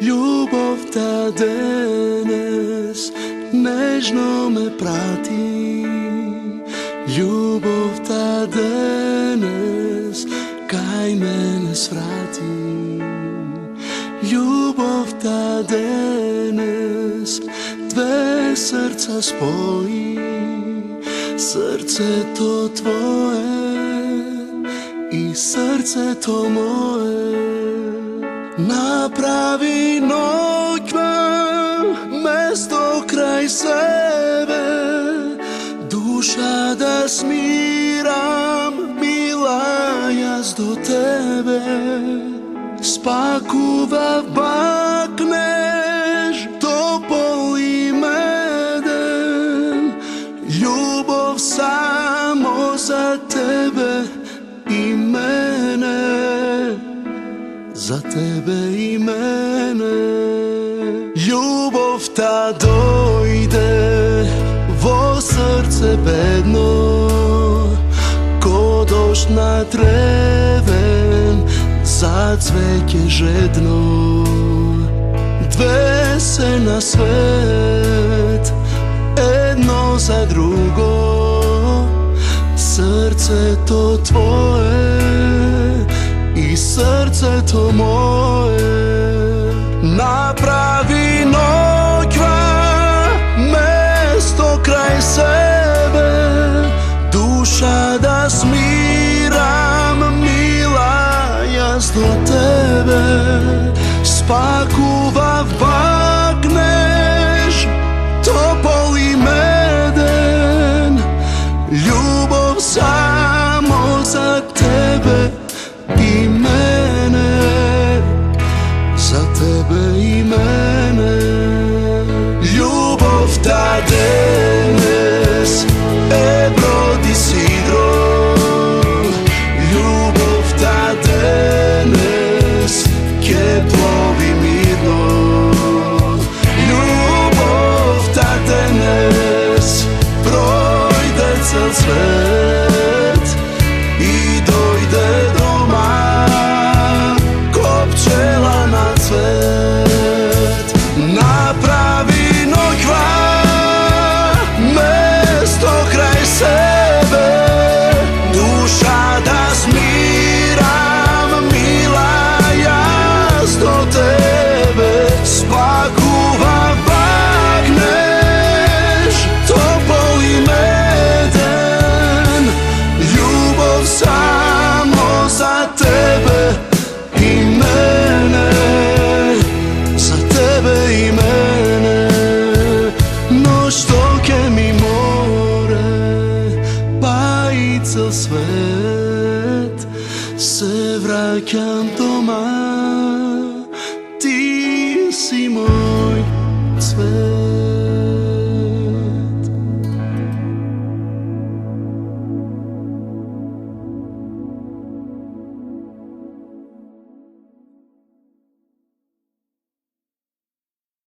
Љубовта денес нежно ме прати. Љубовта денес кај мене сврати. Љубовта денес две срца спои. Срцето твое и срцето мое. Направи ноќва место крај себе, душа да смирам, мила јас до тебе. Спакував бакнеж, топол и меден, љубов само за тебе и мене. За тебе и мене. Љубовта дојде во срце бедно, ко дожд на тревен, зацвеќе жедно. Две се на свет, едно за друго, срцето твое и срцето мое. Направи ноќва место крај себе, душа да смирам, мила јас до тебе. Спакував бакнеж, топол и меден, љубов само за тебе и мене, за тебе и мене. Љубовта денес е брод и сидро, љубовта денес ќе плови мирно. Љубовта денес пројде цел свет и дојде на цвет. Направи ноќва место крај себе, душа да смирам, мила јас до тебе. Спакував бакнеж, топол и меден, љубов само за тебе и мене. За тебе и мене. Но што ќе ми море, па и цел свет, се враќам дома, ти си мој цвет.